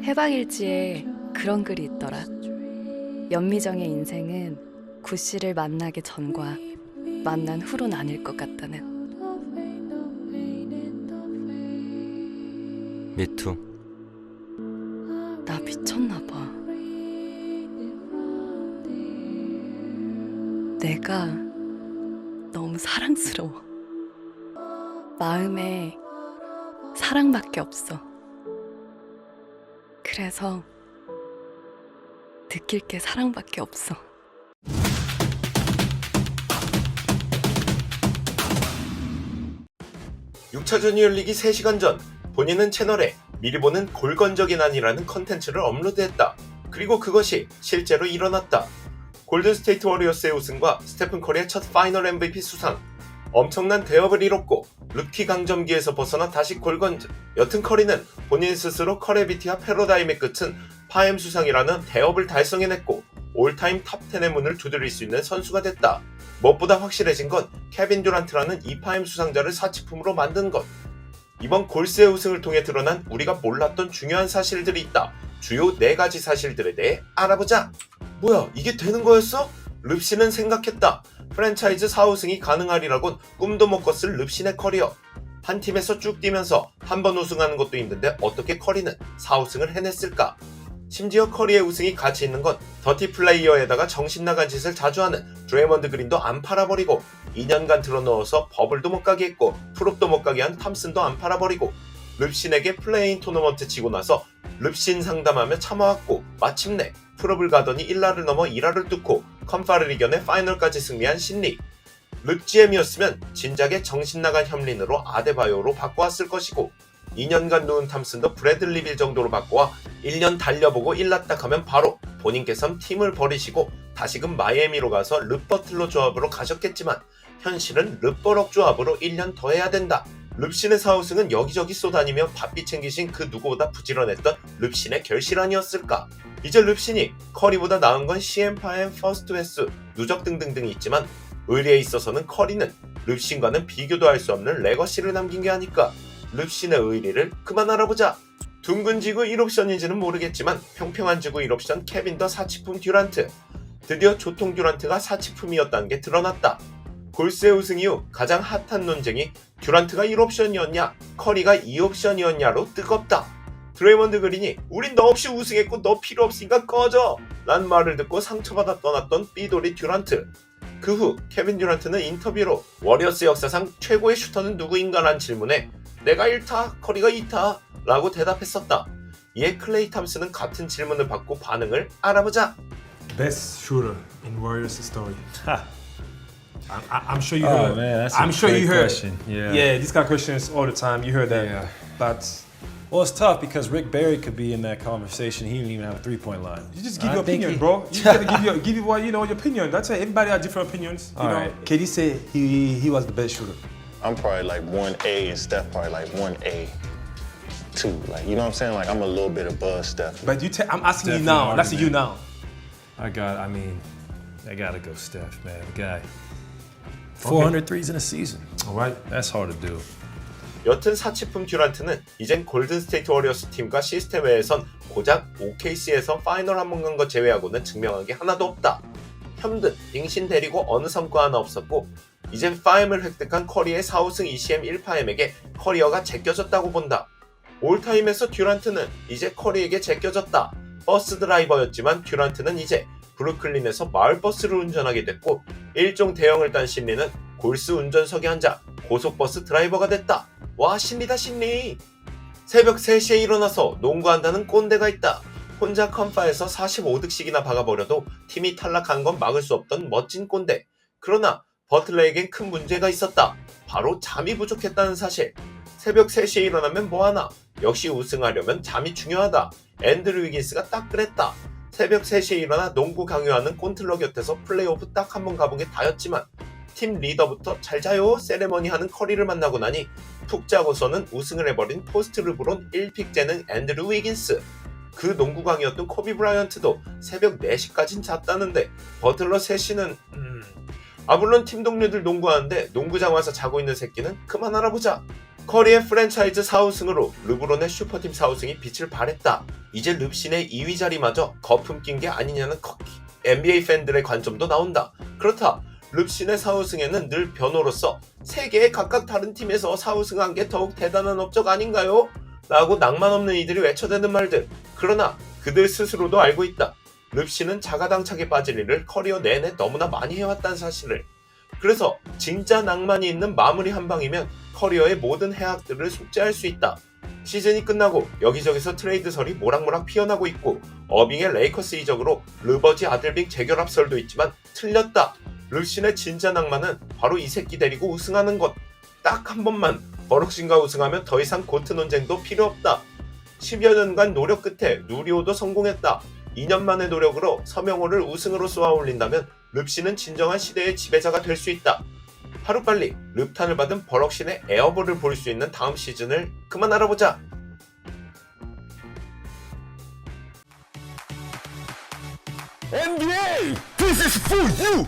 해방일지에 그런 글이 있더라. 연미정의 인생은 구씨를 만나기 전과 만난 후로 나뉠 것 같다는. 미투. 나 미쳤나 봐. 내가 너무 사랑스러워. 마음에 사랑밖에 없어. 그래서 느낄 게 사랑밖에 없어. (6차전이) 열리기 3시간 전 본인은 채널에 미리 보는 골건적인아니라는 컨텐츠를 업로드했다. 그리고 그것이 실제로 일어났다. 골든스테이트 워리어스의 우승과 스테픈 커리의 첫 파이널 MVP 수상, 엄청난 대업을 이뤘고 루키 강점기에서 벗어나 다시 골건적. 여튼 커리는 본인 스스로 커레비티와 패러다임의 끝은 파엠 수상이라는 대업을 달성해냈고 올타임 탑10의 문을 두드릴 수 있는 선수가 됐다. 무엇보다 확실해진 건 케빈 듀란트라는 이 파엠 수상자를 사치품으로 만든 것. 이번 골스의 우승을 통해 드러난 우리가 몰랐던 중요한 사실들이 있다. 주요 4가지 사실들에 대해 알아보자. 뭐야, 이게 되는 거였어? 릅신은 생각했다. 프랜차이즈 4우승이 가능하리라곤 꿈도 못 꿨을 릅신의 커리어. 한 팀에서 쭉 뛰면서 한 번 우승하는 것도 힘든데 어떻게 커리는 4우승을 해냈을까? 심지어 커리의 우승이 가치 있는 건 더티 플레이어에다가 정신 나간 짓을 자주 하는 드레이먼드 그린도 안 팔아버리고 2년간 들어넣어서 버블도 못 가게 했고 프롭도 못 가게 한 탐슨도 안 팔아버리고 릅신에게 플레이인 토너먼트 치고 나서 릅신 상담하며 참아왔고 마침내 프롭을 가더니 1라를 넘어 2라를 뚫고 컨파를 이겨내 파이널까지 승리한 신리. 릅GM이었으면 진작에 정신나간 협린으로 아데바요로 바꿔왔을 것이고 2년간 누운 탐슨도 브래들리 빌 정도로 바꿔와 1년 달려보고 일났다 하면 바로 본인께선 팀을 버리시고 다시금 마이애미로 가서 릅버틀러 조합으로 가셨겠지만 현실은 릅버럭 조합으로 1년 더 해야 된다. 릅신의 4우승은 여기저기 쏘다니며 바삐 챙기신 그 누구보다 부지런했던 릅신의 결실 아니었을까. 이제 릅신이 커리보다 나은 건 CM 파엠, 퍼스트 웨스, 누적 등등등이 있지만 의리에 있어서는 커리는 릅신과는 비교도 할 수 없는 레거시를 남긴 게 아닐까. 릅신의 의리를 그만 알아보자. 둥근 지구 1옵션인지는 모르겠지만 평평한 지구 1옵션 케빈 더 사치품 듀란트. 드디어 조통 듀란트가 사치품이었다는 게 드러났다. 골스의 우승 이후 가장 핫한 논쟁이 듀란트가 1옵션이었냐 커리가 2옵션이었냐로 뜨겁다. 드레이먼드 그린이 우린 너 없이 우승했고 너 필요 없으니까 꺼져 라는 말을 듣고 상처받아 떠났던 삐돌이 듀란트. 그 후 케빈 듀란트는 인터뷰로 워리어스 역사상 최고의 슈터는 누구인가 라는 질문에 내가 1타 커리가 2타 라고 대답했었다. 이에 클레이 탐슨은 같은 질문을 받고 반응을 알아보자. Best shooter in Warriors story. I'm sure you Oh heard. man, that's I'm a sure great you heard. question. Yeah. Yeah, these kind of questions all the time. You heard that. Yeah. But Well, it's tough because Rick Barry could be in that conversation. He didn't even have a three-point line. you just give I your think opinion, he- bro. You gotta give you what you know your opinion. That's it. Everybody has different opinions. You All know. right. KD said he was the best shooter. I'm probably like 1A and Steph probably like 1A, 2. Like, you know what I'm saying? Like, I'm a little bit above Steph. But I'm asking you Definitely now. I'm asking you argument. now. I gotta go Steph, man. The guy, 400 threes in a season. All right. That's hard to do. 여튼 사치품 듀란트는 이젠 골든스테이트 워리어스 팀과 시스템 외에선 고작 OKC에서 파이널 한 번 간 것 제외하고는 증명한 게 하나도 없다. 힘든 빙신 데리고 어느 성과 하나 없었고 이젠 파임을 획득한 커리의 4우승 ECM 1파엠에게 커리어가 제껴졌다고 본다. 올타임에서 듀란트는 이제 커리에게 제껴졌다. 버스 드라이버였지만 듀란트는 이제 브루클린에서 마을버스를 운전하게 됐고 일종 대형을 딴 신리는 골스 운전석에 앉아 고속버스 드라이버가 됐다. 와, 신리다 신리. 새벽 3시에 일어나서 농구한다는 꼰대가 있다. 혼자 컴파에서 45득씩이나 박아버려도 팀이 탈락한 건 막을 수 없던 멋진 꼰대. 그러나 버틀러에겐 큰 문제가 있었다. 바로 잠이 부족했다는 사실. 새벽 3시에 일어나면 뭐하나. 역시 우승하려면 잠이 중요하다. 앤드류 위긴스가 딱 그랬다. 새벽 3시에 일어나 농구 강요하는 꼰틀러 곁에서 플레이오프 딱 한 번 가본 게 다였지만 팀 리더부터 잘 자요 세레머니 하는 커리를 만나고 나니 푹 자고서는 우승을 해버린 포스트 르브론 1픽째는 앤드류 위긴스. 그 농구 강이었던 코비 브라이언트도 새벽 4시까진 잤다는데 버틀러 3시는 물론 팀 동료들 농구하는데 농구장 와서 자고 있는 새끼는 그만 알아보자. 커리의 프랜차이즈 4우승으로 르브론의 슈퍼팀 4우승이 빛을 발했다. 이제 릅신의 2위 자리마저 거품 낀 게 아니냐는 NBA 팬들의 관점도 나온다. 그렇다. 릅신의 4우승에는 늘 변호로서 3개의 각각 다른 팀에서 4우승한 게 더욱 대단한 업적 아닌가요? 라고 낭만 없는 이들이 외쳐대는 말들. 그러나 그들 스스로도 알고 있다. 릅신은 자가당착에 빠질 일을 커리어 내내 너무나 많이 해왔다는 사실을. 그래서 진짜 낭만이 있는 마무리 한 방이면 커리어의 모든 해악들을 속죄할 수 있다. 시즌이 끝나고 여기저기서 트레이드설이 모락모락 피어나고 있고 어빙의 레이커스 이적으로 르버지 아들빙 재결합 설도 있지만 틀렸다. 릅신의 진짜 낭만은 바로 이 새끼 데리고 우승하는 것. 딱 한 번만 버럭신과 우승하면 더 이상 고트 논쟁도 필요 없다. 10여 년간 노력 끝에 누리호도 성공했다. 2년 만의 노력으로 서명호를 우승으로 쏘아 올린다면 릅신은 진정한 시대의 지배자가 될 수 있다. 하루빨리 릅탄을 받은 버럭신의 에어볼을 볼 수 있는 다음 시즌을 그만 알아보자. NBA, this is for you.